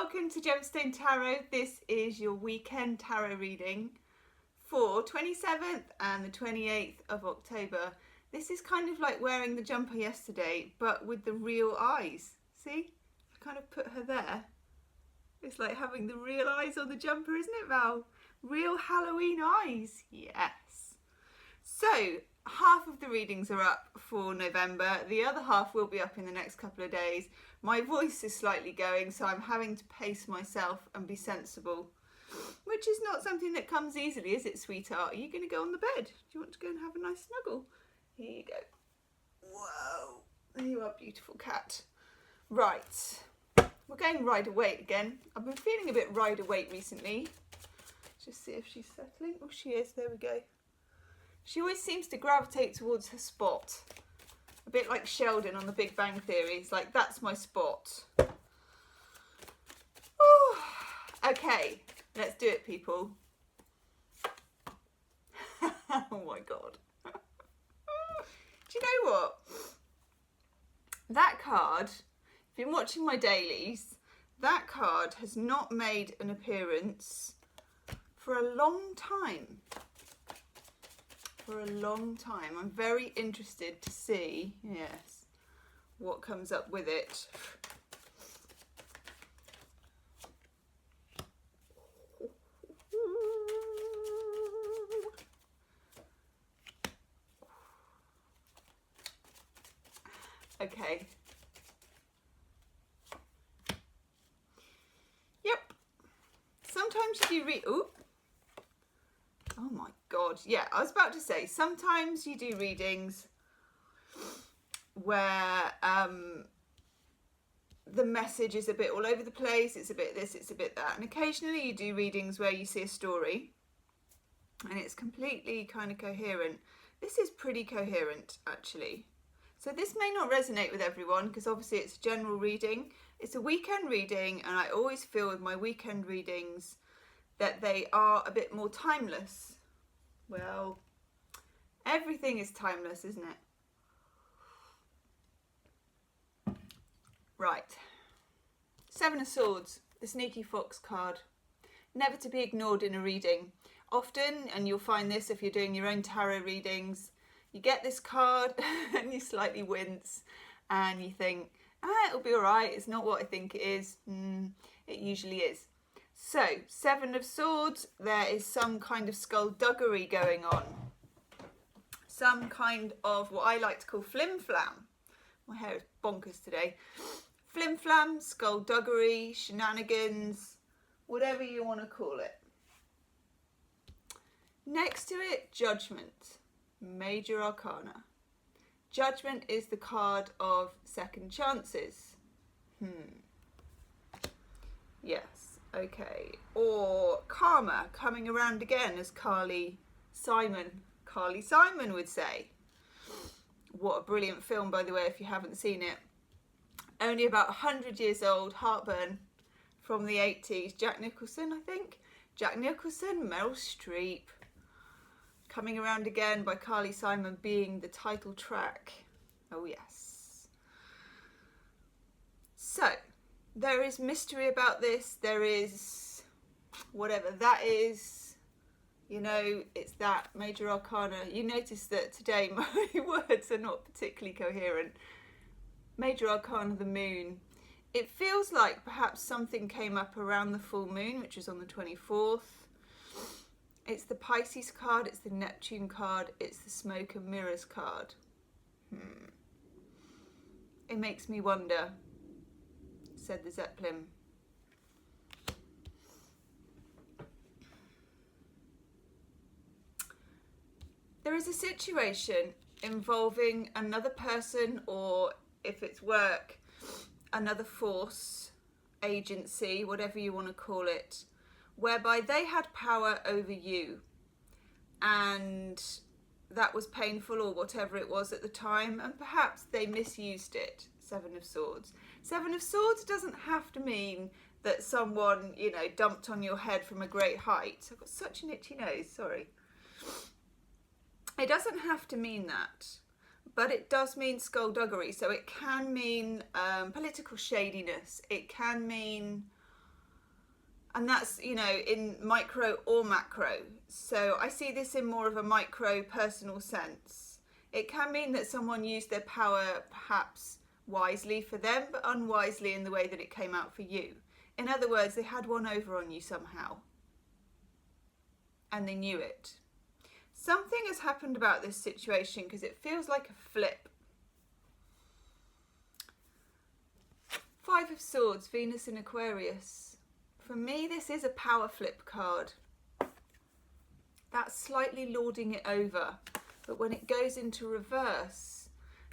welcome to Gemstone Tarot. This is your weekend tarot reading for 27th and the 28th of October. This is kind of like wearing the jumper yesterday, but with the real eyes. See? I kind of put her there. It's like having the real eyes on the jumper, isn't it, Val? Real Halloween eyes. Yes. So, half of the readings are up for November. The other half will be up in the next couple of days. My voice is slightly going, so I'm having to pace myself and be sensible, which is not something that comes easily, is it, sweetheart? Are you going to go on the bed? Do you want to go and have a nice snuggle? Here you go. Whoa. There you are, beautiful cat. Right. We're going Rider-Waite again. I've been feeling a bit Rider-Waite recently. Just see if she's settling. Oh, she is. There we go. She always seems to gravitate towards her spot. A bit like Sheldon on The Big Bang Theory. It's like, that's my spot. Ooh. Okay, let's do it, people. Oh my God. Do you know what? That card, if you've been watching my dailies, that card has not made an appearance for a long time. For a long time. I'm very interested to see, yes, what comes up with it. Okay. Yep. Sometimes you do ooh. Oh my God. Yeah, I was about to say, sometimes you do readings where the message is a bit all over the place. It's a bit this, it's a bit that. And occasionally you do readings where you see a story and it's completely kind of coherent. This is pretty coherent, actually. So this may not resonate with everyone because obviously it's a general reading. It's a weekend reading, and I always feel with my weekend readings that they are a bit more timeless. Well, everything is timeless, isn't it? Right. Seven of Swords, the Sneaky Fox card. Never to be ignored in a reading. Often, and you'll find this if you're doing your own tarot readings, you get this card and you slightly wince and you think, it'll be all right. It's not what I think it is. It usually is. So, Seven of Swords, there is some kind of skullduggery going on. Some kind of what I like to call flim-flam. My hair is bonkers today. Flim-flam, skullduggery, shenanigans, whatever you want to call it. Next to it, Judgment, Major Arcana. Judgment is the card of second chances. Yes. Okay, or karma, coming around again, as Carly Simon would say. What a brilliant film, by the way, if you haven't seen it. Only about 100 years old, Heartburn, from the 80s. Jack Nicholson, I think. Jack Nicholson, Meryl Streep. Coming Around Again by Carly Simon being the title track. Oh yes. So, there is mystery about this. There is whatever that is. You know, it's that Major Arcana. You notice that today my words are not particularly coherent. Major Arcana, the Moon. It feels like perhaps something came up around the full moon, which was on the 24th. It's the Pisces card, it's the Neptune card, it's the Smoke and Mirrors card. It makes me wonder, said the Zeppelin. There is a situation involving another person, or if it's work, another force, agency, whatever you want to call it, whereby they had power over you and that was painful or whatever it was at the time, and perhaps they misused it. Seven of Swords. Seven of Swords doesn't have to mean that someone, you know, dumped on your head from a great height. I've got such an itchy nose, sorry. It doesn't have to mean that, but it does mean skullduggery. So it can mean political shadiness. It can mean And that's, you know, in micro or macro. So I see this in more of a micro personal sense. It can mean that someone used their power perhaps wisely for them, but unwisely in the way that it came out for you. In other words, they had one over on you somehow. And they knew it. Something has happened about this situation because it feels like a flip. Five of Swords, Venus in Aquarius. For me, this is a power flip card. That's slightly lording it over. But when it goes into reverse,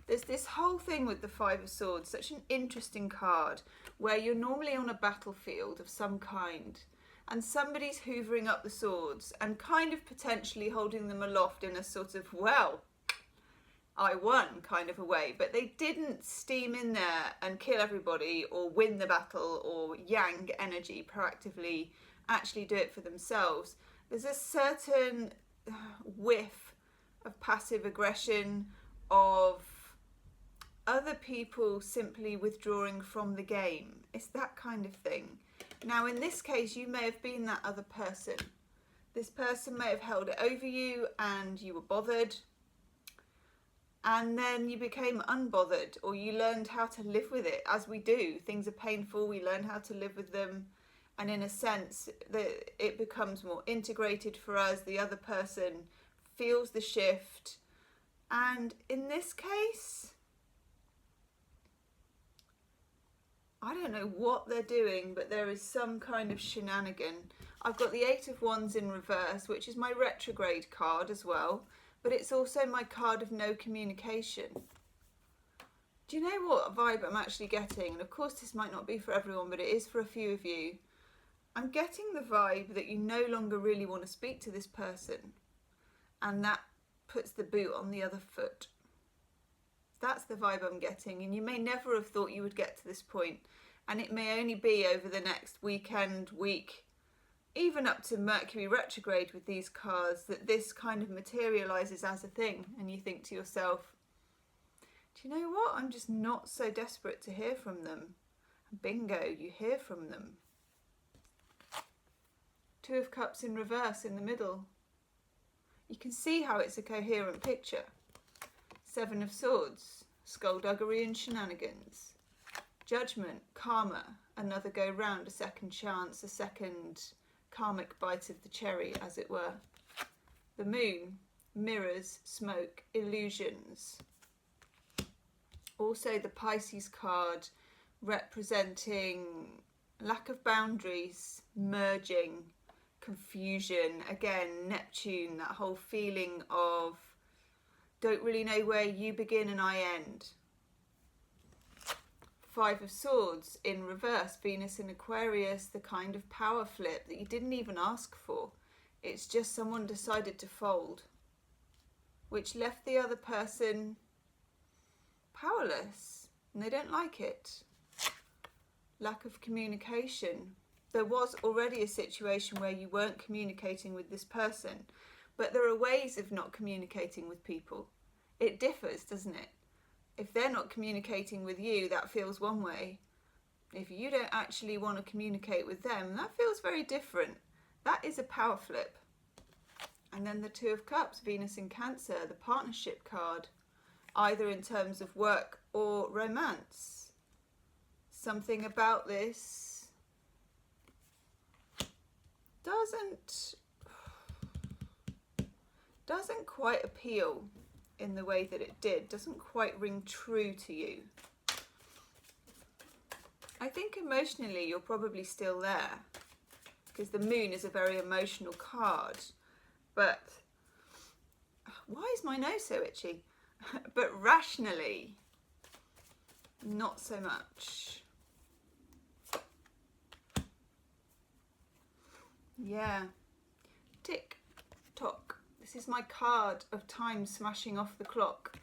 there's this whole thing with the Five of Swords, such an interesting card, where you're normally on a battlefield of some kind, and somebody's hoovering up the swords and kind of potentially holding them aloft in a sort of, well, I won kind of a way, but they didn't steam in there and kill everybody or win the battle or yang energy proactively, actually do it for themselves. There's a certain whiff of passive aggression, of other people simply withdrawing from the game. It's that kind of thing. Now in this case, you may have been that other person. This person may have held it over you and you were bothered. And then you became unbothered, or you learned how to live with it, as we do. Things are painful, we learn how to live with them. And in a sense, it becomes more integrated for us. The other person feels the shift. And in this case, I don't know what they're doing, but there is some kind of shenanigan. I've got the Eight of Wands in reverse, which is my retrograde card as well. But it's also my card of no communication. Do you know what vibe I'm actually getting? And of course this might not be for everyone, but it is for a few of you. I'm getting the vibe that you no longer really want to speak to this person. And that puts the boot on the other foot. That's the vibe I'm getting. And you may never have thought you would get to this point. And it may only be over the next weekend, week, even up to Mercury retrograde with these cards, that this kind of materialises as a thing, and you think to yourself, do you know what, I'm just not so desperate to hear from them. And bingo, you hear from them. Two of Cups in reverse in the middle. You can see how it's a coherent picture. Seven of Swords, skullduggery and shenanigans. Judgment, karma, another go round, a second chance, a second karmic bite of the cherry, as it were. The Moon, mirrors, smoke, illusions. Also the Pisces card representing lack of boundaries, merging, confusion. Again, Neptune, that whole feeling of don't really know where you begin and I end. Five of Swords in reverse, Venus in Aquarius, the kind of power flip that you didn't even ask for. It's just someone decided to fold, which left the other person powerless, and they don't like it. Lack of communication. There was already a situation where you weren't communicating with this person, but there are ways of not communicating with people. It differs, doesn't it? If they're not communicating with you, that feels one way. If you don't actually want to communicate with them, that feels very different. That is a power flip. And then the Two of Cups, Venus in Cancer, the partnership card, either in terms of work or romance. Something about this doesn't quite appeal in the way that it did, doesn't quite ring true to you. I think emotionally you're probably still there, because the Moon is a very emotional card, but why is my nose so itchy? But rationally, not so much. Yeah, tick tock. This is my card of time smashing off the clock.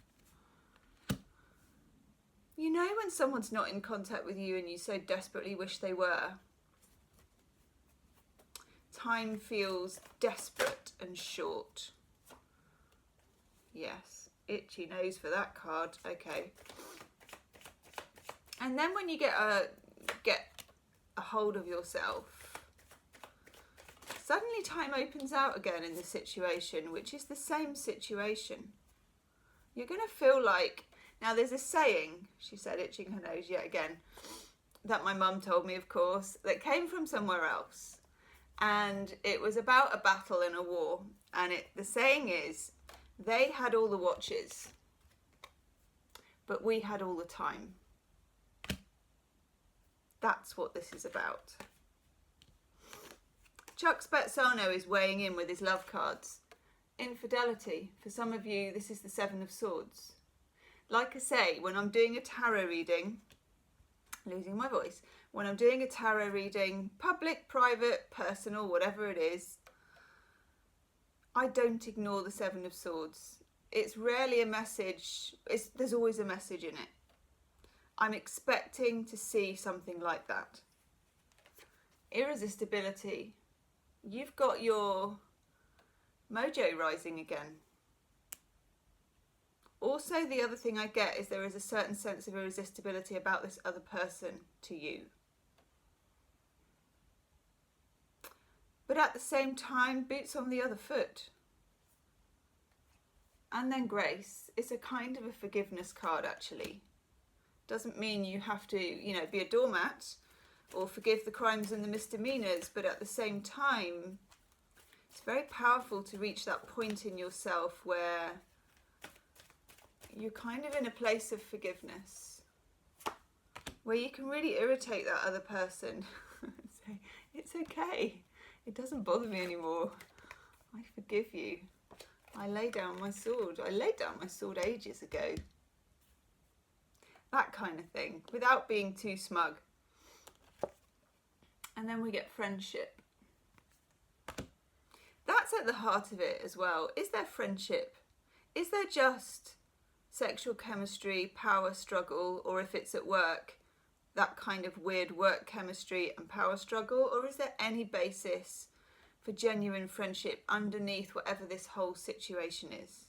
You know when someone's not in contact with you and you so desperately wish they were? Time feels desperate and short. Yes, itchy nose for that card. Okay. And then when you get a hold of yourself, suddenly time opens out again in the situation, which is the same situation. You're going to feel like, now there's a saying, she said, itching her nose yet again, that my mum told me, of course, that came from somewhere else. And it was about a battle and a war. And the saying is, they had all the watches, but we had all the time. That's what this is about. Chuck Spezzano is weighing in with his love cards. Infidelity. For some of you, this is the Seven of Swords. Like I say, when I'm doing a tarot reading, losing my voice, when I'm doing a tarot reading, public, private, personal, whatever it is, I don't ignore the Seven of Swords. It's rarely a message, there's always a message in it. I'm expecting to see something like that. Irresistibility. You've got your mojo rising again. Also, the other thing I get is there is a certain sense of irresistibility about this other person to you. But at the same time, boots on the other foot. And then grace. It's a kind of a forgiveness card, actually. Doesn't mean you have to, be a doormat or forgive the crimes and the misdemeanors, but at the same time, it's very powerful to reach that point in yourself where you're kind of in a place of forgiveness, where you can really irritate that other person. Say, it's okay. It doesn't bother me anymore. I forgive you. I lay down my sword. I laid down my sword ages ago. That kind of thing, without being too smug. And then we get friendship. That's at the heart of it as well. Is there friendship? Is there just sexual chemistry, power struggle, or if it's at work, that kind of weird work chemistry and power struggle? Or is there any basis for genuine friendship underneath whatever this whole situation is?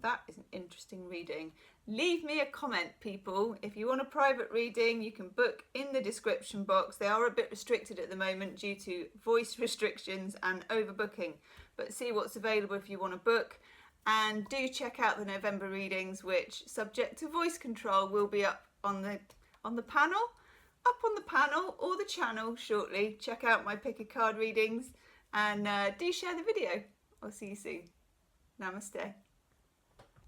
That is an interesting reading. Leave me a comment, people. If you want a private reading, you can book in the description box. They are a bit restricted at the moment due to voice restrictions and overbooking. But see what's available if you want to book. And do check out the November readings, which, subject to voice control, will be up on the panel. Up on the panel or the channel shortly. Check out my pick a card readings and do share the video. I'll see you soon. Namaste.